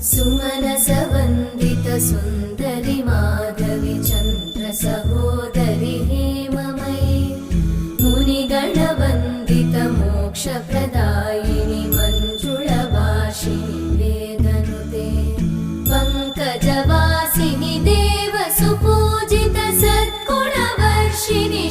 सुमनसवन्दित सुन्दरि माधवि Chandra सहोदरि हेममयि मुनिगणवन्दित मोक्षप्रदायिनि मञ्जुळभाषिणि वेदनुते पङ्कजवासिनि देवसुपूजित सद्गुणवर्षिणि